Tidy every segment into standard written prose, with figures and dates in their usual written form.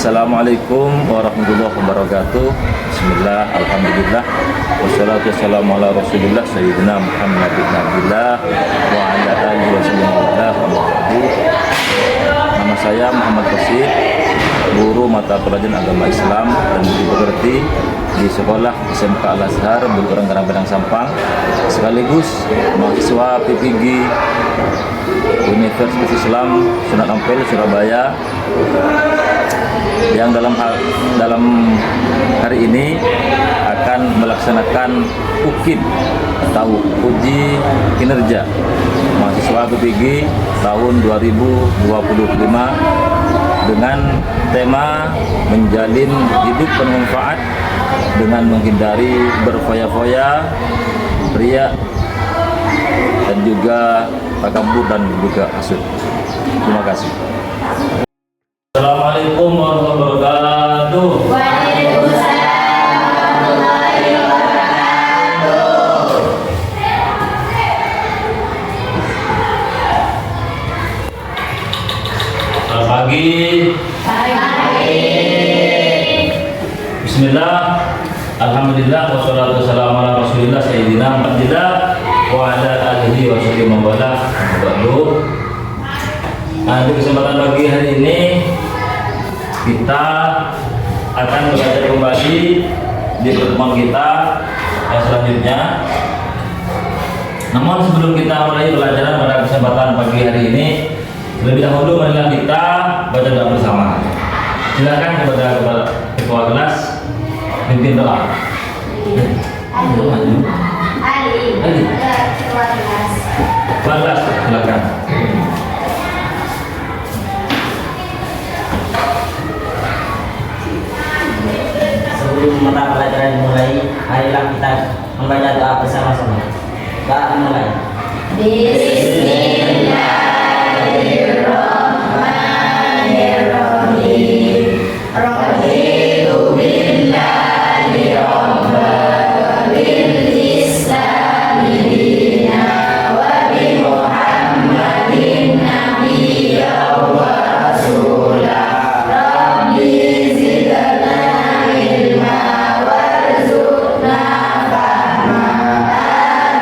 Assalamualaikum warahmatullahi wabarakatuh. Bismillah, alhamdulillah, wassalatu wassalamu ala rasulillah sayyidina Muhammad bin Abdillah wa ala alihi wa sallam. Nama saya Muhammad Qasid, guru mata pelajaran agama Islam dan budi pekerti di sekolah SMK Al-Azhar Bulurang Karang Sampang, sekaligus mahasiswa PPG Universitas Islam Sunan Ampel Surabaya, yang dalam hari ini akan melaksanakan UKIN atau uji kinerja mahasiswa PPG tahun 2025 dengan tema menjalin hidup bermanfaat dengan menghindari berfoya-foya, riya, dan juga takabur dan juga hasud. Terima kasih. Assalamualaikum warahmatullahi wabarakatuh. Waalaikumsalam warahmatullahi wabarakatuh. Selamat pagi. Bismillah, alhamdulillah, wassalatu wassalamu ala rasulillah sayyidina Muhammadillah wa ala alihi wa sallam. Nah, di kesempatan pagi hari ini kita akan belajar kembali di pertemuan kita yang selanjutnya. Namun sebelum kita mulai pelajaran pada kesempatan pagi hari ini, lebih dahulu marilah kita baca doa bersama. Silakan kepada ketua kelas pimpin doa. Ali. Ketua kelas. Kelas, silakan. Sebelum mata pelajaran dimulai, marilah kita membaca doa bersama-sama. Doa dimulai. Bismillahirrahmanirrahim. Raditu billahi rabban bil islami dina wa bi Muhammadin nabiyya wa rasulah. Rabbi zidna ilma warzuqna fahma.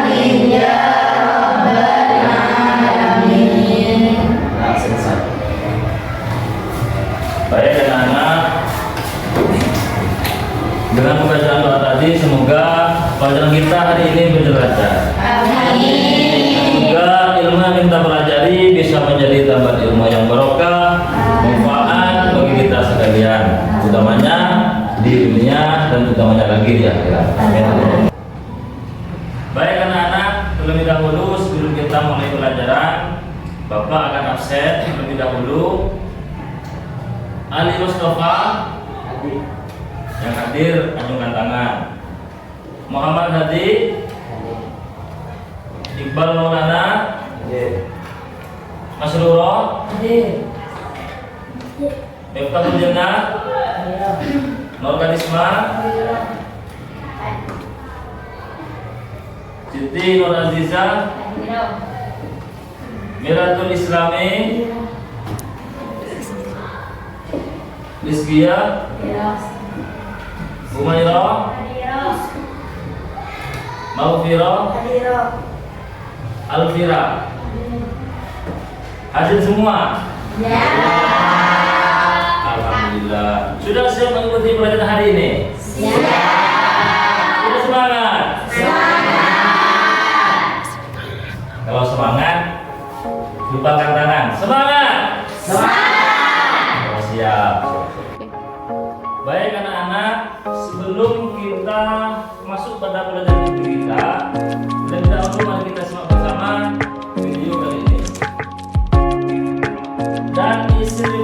Amin ya rabbal alamin. Nah, selesai. Baik anak-anak, dengan pembacaan doa tadi semoga pelajaran kita hari ini berlancar. Amin. Semoga ilmu yang kita pelajari bisa menjadi tambahan ilmu yang barokah, manfaat bagi kita sekalian, utamanya di dunia dan utamanya lagi di akhirat. Amin. Baik anak-anak, terlebih dahulu sebelum kita mulai pelajaran, Bapak akan absen terlebih dahulu. Ali Mustafa yang hadir anjungkan tangan. Muhammad Hadi, Iqbal Maulana, Mas Ruro, Miftahul Jannah, Nur Karisma, Siti Nur Aziza, Miratul Islami, Rizkia, Umairah, Maufirah, Alfira. Hadir semua? Ya. Alhamdulillah. Sudah siap mengikuti pelajaran hari ini? Siap. Sudah semangat? Semangat. Kalau semangat, lupakan tangan. Semangat! Semangat. Oh, siap. Baik anak-anak, sebelum kita masuk pada pelajaran kita, lebih dahulu mari kita simak bersama video kali ini. Dan istri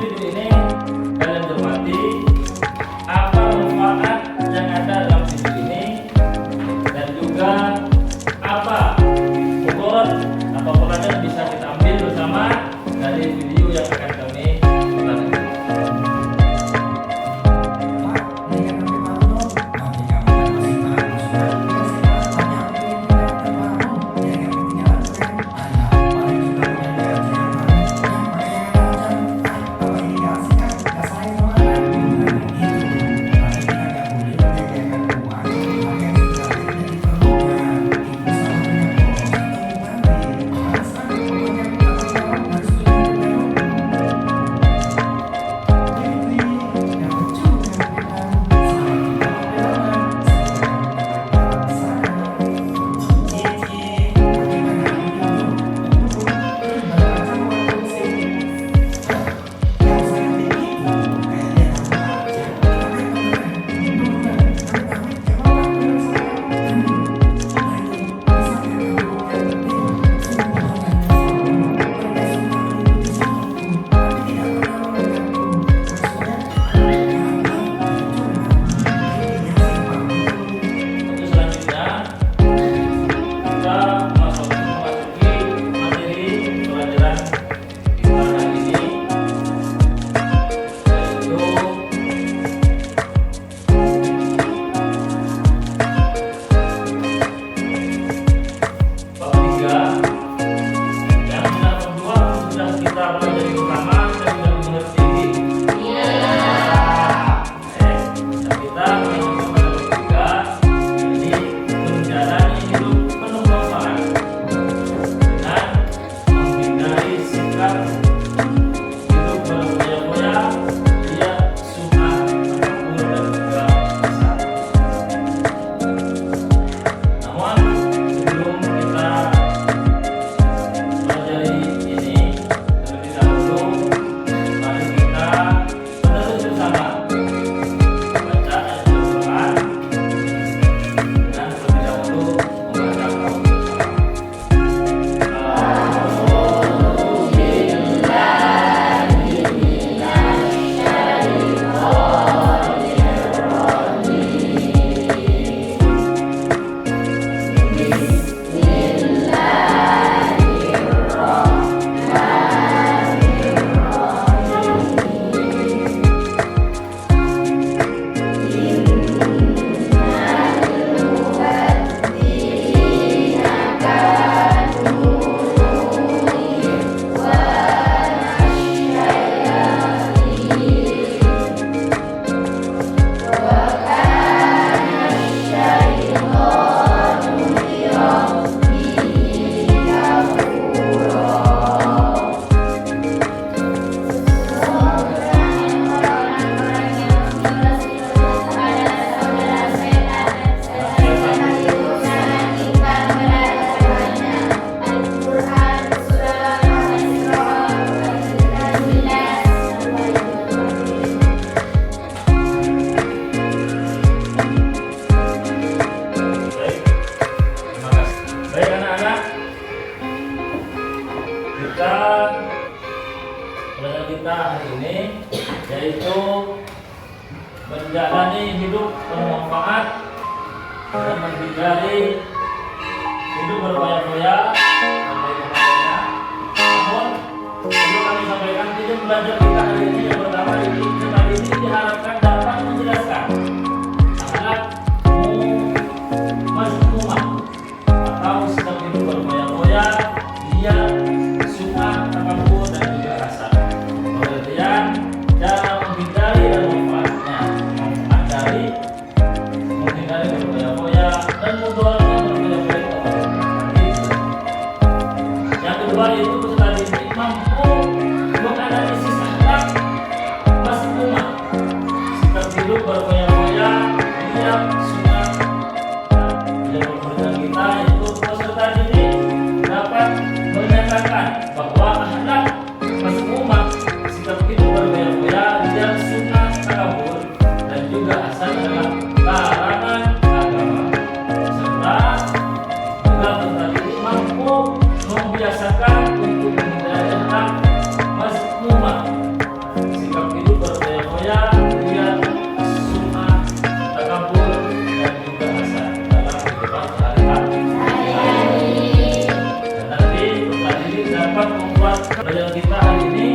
yaitu menjalani hidup bermanfaat dan menghindari hidup berfoya-foya dan baik kepadanya. Namun perlu kami sampaikan, tujuan belajar kita hari ini yang pertama ini diharapkan dapat menjelaskan akhlak mazmumah atau sikap hidup berfoya-foya, dia suka, takabur dan juga rasa. Pengertian cara menghindari dan manfaatnya, manfaat dari menghindari berfoya-foya dan mudaratnya berfoya-foya itu apa? Yang kedua itu peserta didik mampu menganalisis akhlak mazmumah, sikap hidup berfoya-foya, dia suka. Yang kemudian kita itu peserta didik dapat menyatakan bahwa akhlak mazmumah, sikap hidup berfoya-foya, dia suka, takabur dan juga asal adalah larangan agama. Serta juga peserta didik mampu membiasakan untuk menghindari akhlak mazmumah, sikap hidup berfoya-foya, dia suka, takabur dan juga asal dalam kehidupan sehari-hari. Dan nanti peserta didik dapat membuat pelajaran kita hari ini.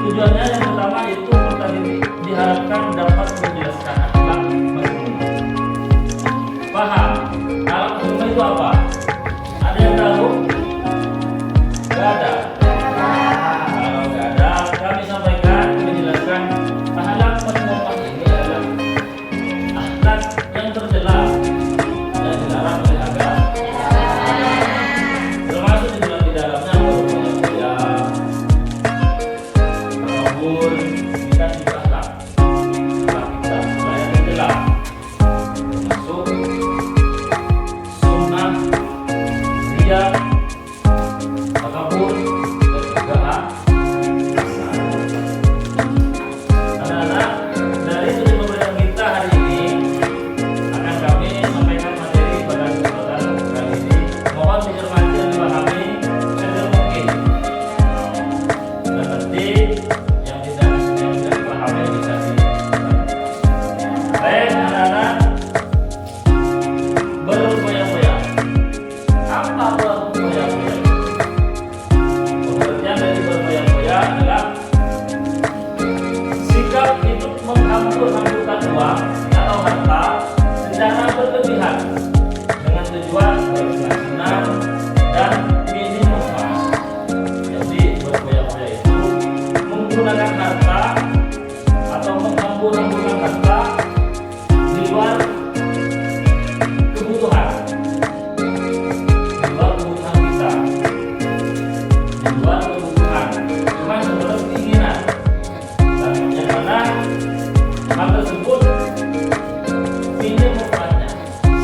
Tujuannya yang pertama yaitu peserta didik diharapkan dapat menjelaskan akhlak mazmumah. Paham? Akhlak mazmumah itu apa? Ada yang tahu? Gak ada. Kalau gak ada, kami sampaikan menjelaskan akhlak mazmumah ini adalah akhlak yang tercela dan dilarang oleh agama. Termasuk di dalamnya berfoya-foya, takabur, kita juga akhlak kita supaya tercela. Termasuk sunnah, riya, takabur dan juga asal. Anak-anak, dari studi pembelajaran kita hari ini akan kami sampaikan materi pada kesempatan kali ini. Mohon dicermati dan dipahami sedetail mungkin. Dan nanti yang tidak dipahami bisa baik anak-anak, berfoya-foya. Apa berfoya-foya? Pengertian dari berfoya-foya adalah sikap hidup menghambur-hamburkan uang atau harta secara berlebihan dengan tujuan bersenang-senang dan minim manfaat. Jadi berfoya-foya itu menggunakan harta atau menghambur-hamburkan harta di luar kebutuhan, di luar kebutuhan kita, di luar kebutuhan, cuma sebatas keinginan. Dan yang mana hal tersebut minim manfaatnya,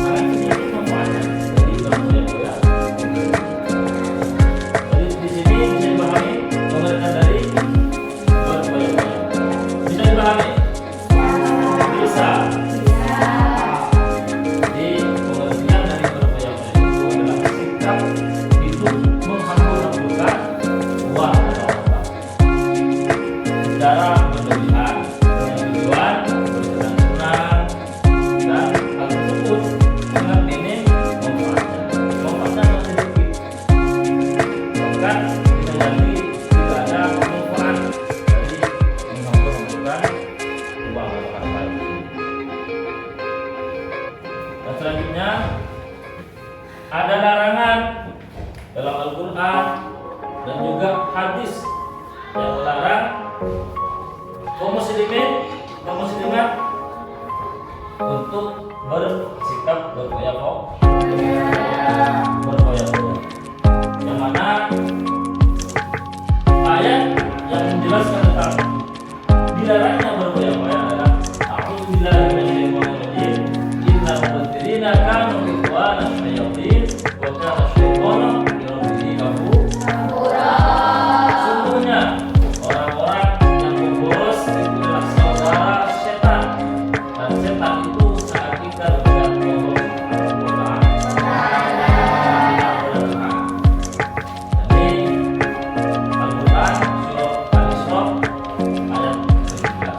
sangat sedikit manfaatnya. Jadi berfoya-foya. Jadi di sini bisa dipahami pengertian dari berfoya-foya. Bisa dipahami? Bisa. Jadi pengertian dari berfoya-foya itu adalah sikap hidup menghambur-hamburkan uang atau harta secara berlebihan dengan tujuan bersenang-senang, dan hal tersebut sangat minim manfaatnya. Manfaatnya sangat sedikit, bahkan bisa jadi tidak ada manfaat dari menghambur-hamburkan uang atau harta itu. Dan selanjutnya ada larangan dalam Al-Quran dan juga hadis yang melarang kaum muslimin, kaum muslimat untuk bersikap berfoya-foya. Yang mana ayat yang menjelaskan tentang dilarangnya berfoya-foya adalah a'udzubillahi minasyaitonir rajim. Innal mubadzirina kanu ikhwana syayatin wa kana syaitanu lirabbih kafura. Sungguhnya orang-orang yang memboros itu adalah saudara setan, dan setan itu sangat ingkar kepada Allah Subhanahu wa Ta'ala. Jadi Al-Quran surah Al-Isra ayat 19.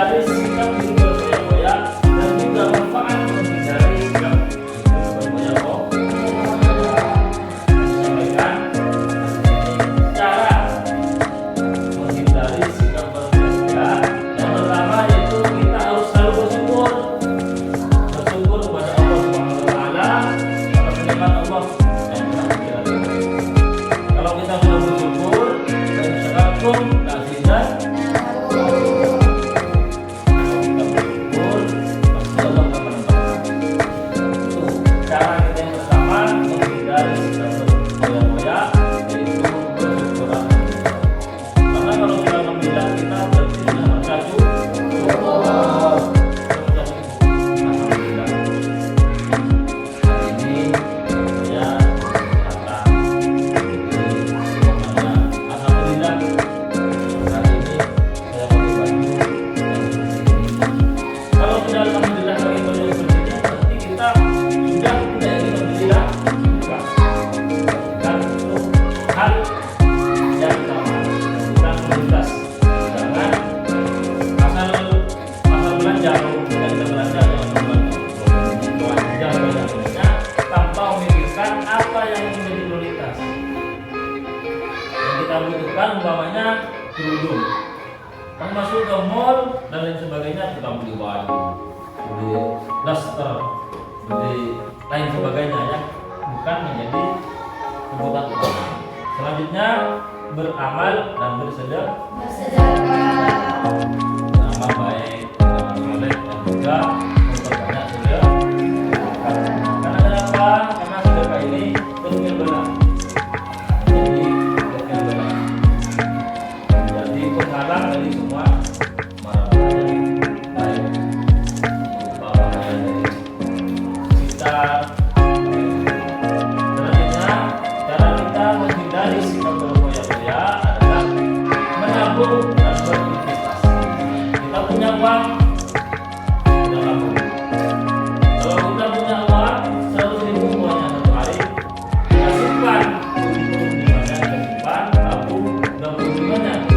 menghindari sikap itu bergoyang-goyang dan juga manfaat menghindari sikap itu bergoyang-goyang. Sampaikan cara menghindari sikap bergoyang-goyang. Yang pertama yaitu kita harus selalu bersyukur kepada Allah Subhanahu wa taala atas nikmat Allah yang telah kita berikan. Kalau kita sudah bersyukur dan syakartum la azidannakum. Umpamanya kerudung, kan masuk ke mall dan lain sebagainya, kita beli baju, beli daster, beli lain sebagainya ya, bukan menjadi kebutuhan utama. Selanjutnya beramal dan bersedekah, beramal baik, beramal soleh dan juga memperbanyak sedekah. Karena kenapa? Karena sedekah ini penting benar. Penghalang dari semua mara bahaya baik berupa bahaya dari sekitar. Selanjutnya cara kita menghindari sikap bergoyang-goyang adalah menabung dan berinvestasi. Kita punya uang, kita tabung. Kalau kita punya uang 100.000 uangnya satu hari, kita simpan 75-nya, kita simpan, tabung 65-nya.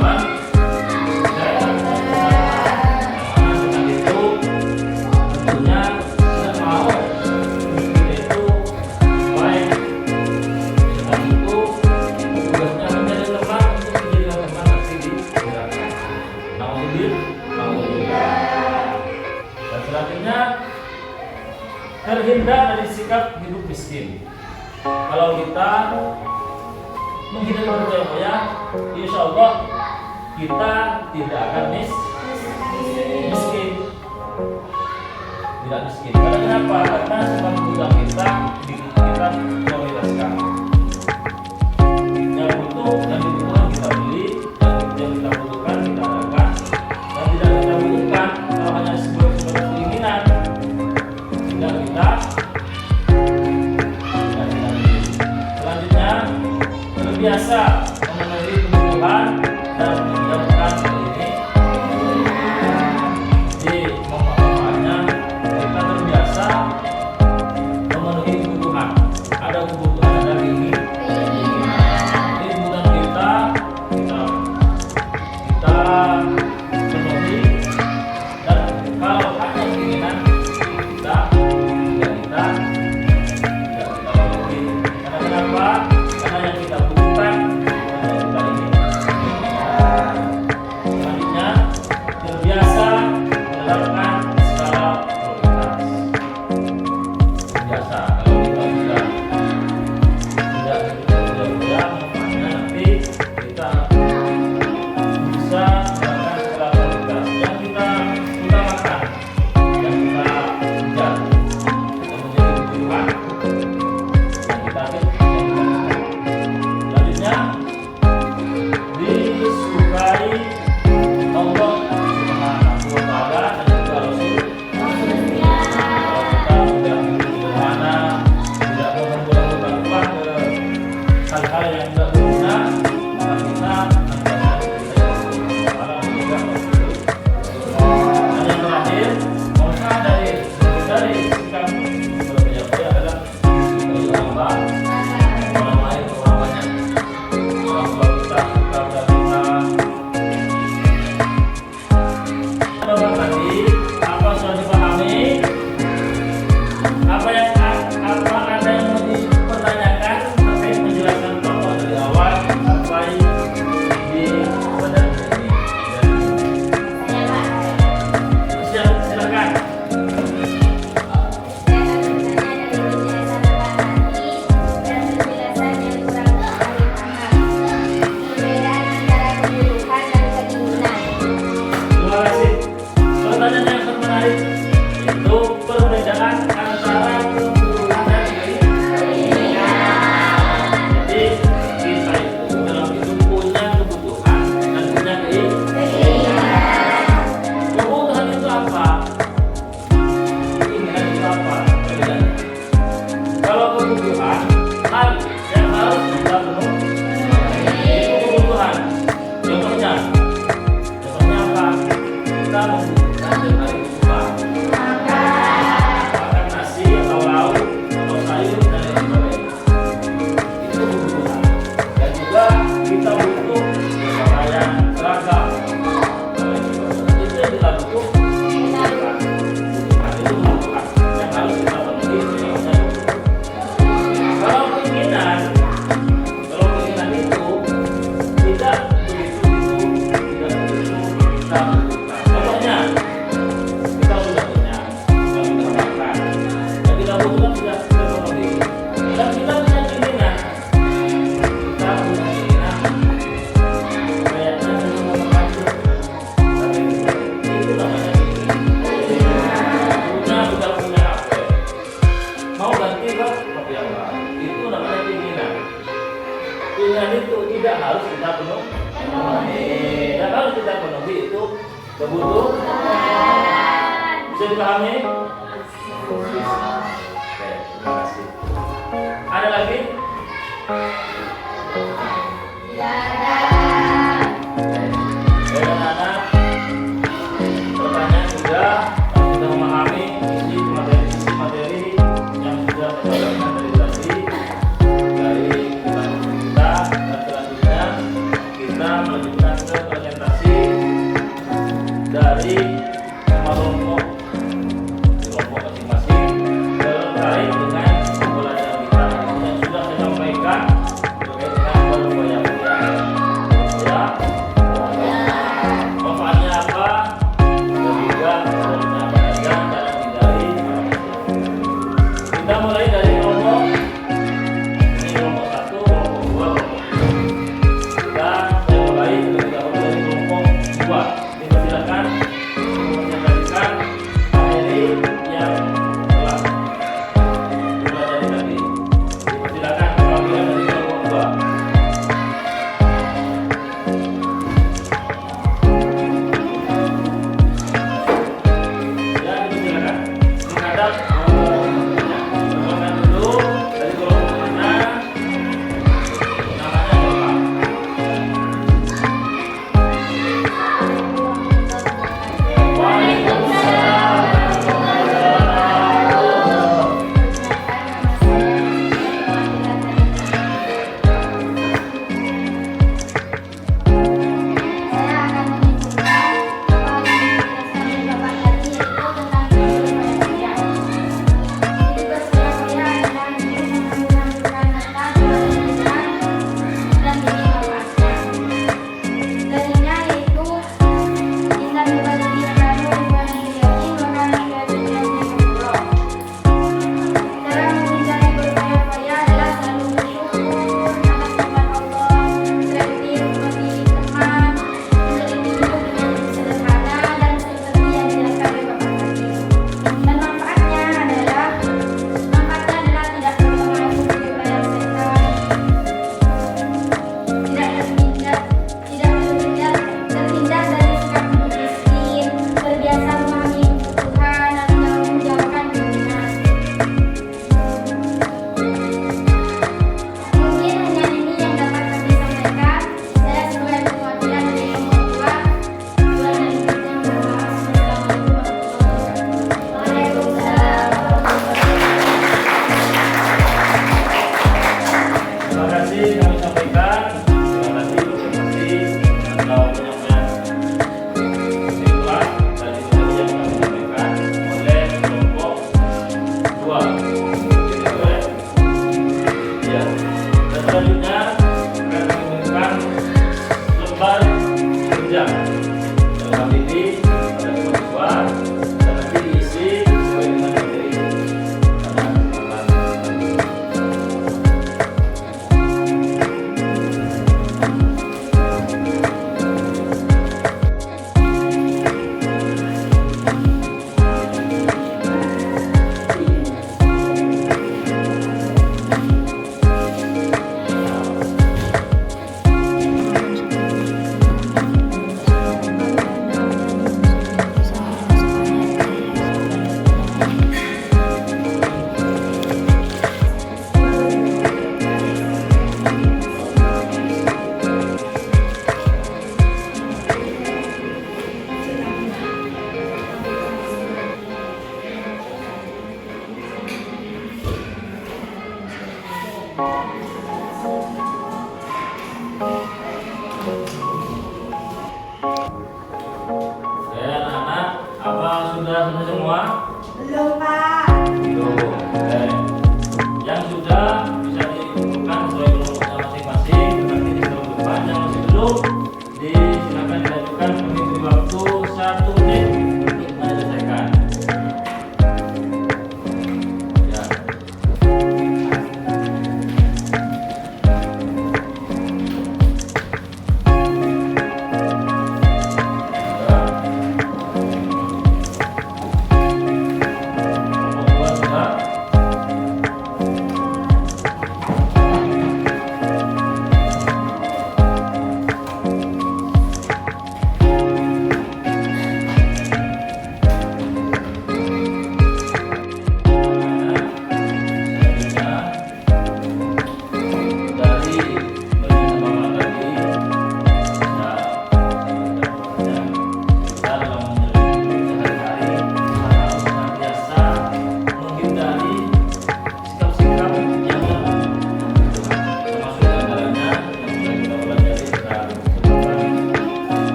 tujuan dengan itu tentunya kita mau kita itu baik dengan itu tugasnya menjadi teman untuk menjadi teman nanti di gerakan. Alhamdulillah. Dan selanjutnya terhindar dari sikap hidup miskin. Kalau kita menghindari keluarga yang kaya, insya Allah kita tidak akan miskin. Tidak miskin. Karena kenapa? Karena semua kebutuhan kita prioritaskan. Yang butuh dan dibutuhkan kita beli, yang kita butuhkan kita adakan, dan tidak kita butuhkan kalau hanya sebatas keinginan, tidak kita. Selanjutnya terbiasa memenuhi kebutuhan dan menjauhkan ini di momen-momennya kita terbiasa memenuhi kebutuhan. Ada kebutuhan, ada keinginan. Ini kebutuhan kita penuhi, dan kalau hanya keinginan kita penuhi. Karena kenapa? Karena yang kita butuhkan bukan ini. Selanjutnya terbiasa menerapkan skala prioritas. Biasa kalau kita sudah tidak berjam-jam, makanya nanti kita bisa menerapkan skala prioritas yang kita utamakan, yang kita kejar, yang menjadi kebutuhan, yang kita selanjutnya disukai Allah Subhanahu wa Ta'ala dan juga Rasul. Kalau kita sudah sederhana, tidak mau membuang uang ke hal-hal yang tidak berguna, maka kita dan yang terakhir, manfaat dari sikap berbeda adalah disukai Allah. Orang lain orang banyak, orang tua kita, keluarga kita. Bapak tadi, apa sudah dipahami? Apa ada yang mau dipertanyakan terkait menjelaskan tokoh dari awal sampai di pada ini? Silakan. Terima kasih. Pertanyaan yang menarik itu perbedaan antara kebutuhan dan keinginan. Jadi kita itu dalam hidup punya kebutuhan dan punya keinginan. Kebutuhan itu apa? Keinginan itu apa? Perbedaannya. Kalau kebutuhan, hal yang harus kita penuhi itu kebutuhan. Contohnya apa? Kita membutuhkan setiap hari kebutuhan, makan nasi atau lauk atau sayur dan lain sebagainya. Itu kebutuhan. Dan juga kita butuh pakaian, seragam, dan lain sebagainya. Itu yang kita butuh. Kebutuhan itu kebutuhan yang harus kita penuhi. Kalau keinginan itu tidak begitu kita butuhkan. Contohnya, kita sudah punya, kita sudah makan, dan kita butuhkan sudah terpenuhi. Dan kita punya keinginan, kayaknya kita mau makan itu namanya keinginan. Sudah punya HP, mau ganti HP yang baru, itu namanya keinginan. Keinginan itu tidak harus kita penuhi. Dan harus kita penuhi itu kebutuhan. Bisa dipahami? Oke, terima kasih. Ada lagi? Baik, anak-anak, pertanyaan sudah memahami isi materi yang sudah kita berikan dari tadi, dari kita, dan selanjutnya kita melanjutkan ke dilanjutkan kami beri waktu 1 menit untuk menyelesaikan.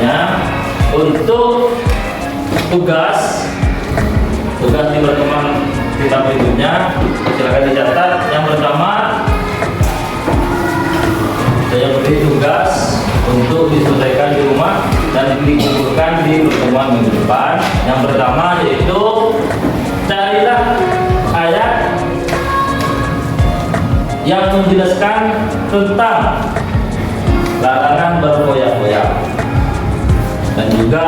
Ya. Untuk tugas di pertemuan kita berikutnya silakan dicatat. Yang pertama, saya beri tugas untuk diselesaikan di rumah dan dikumpulkan di pertemuan minggu depan. Yang pertama yaitu carilah ayat yang menjelaskan tentang larangan berfoya-foya dan juga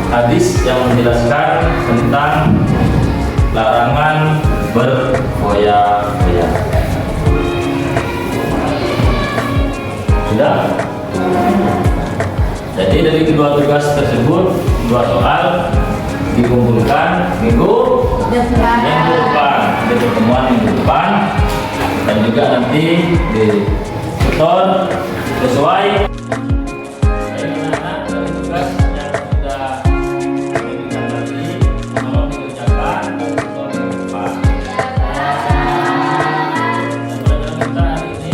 hadis yang menjelaskan tentang larangan berfoya-foya. Sudah? Jadi dari kedua tugas tersebut, 2 soal dikumpulkan minggu depan, di pertemuan minggu depan, dan juga nanti disetor sesuai anak-anak dari tugas yang sudah diberikan tadi. Kalau dikerjakan setor minggu depan. Dan pelajaran kita hari ini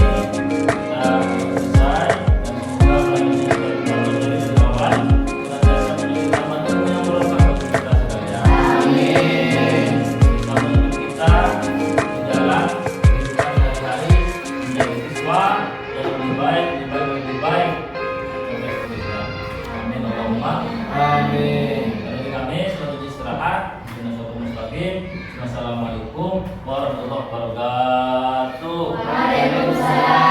kita selesai, dan semoga pelajaran kita menjadi kawan dan jasa menjadi taman ilmu yang bermanfaat bagi kita sekalian. Amin. Bisa menuntut kita di jalan kehidupan sehari-hari menjadi siswa yang lebih baik, lebih baik. Amin. Allahumma amin. Dari kami selalu istirahat. Assalamualaikum warahmatullahi wabarakatuh. Waalaikumsalam.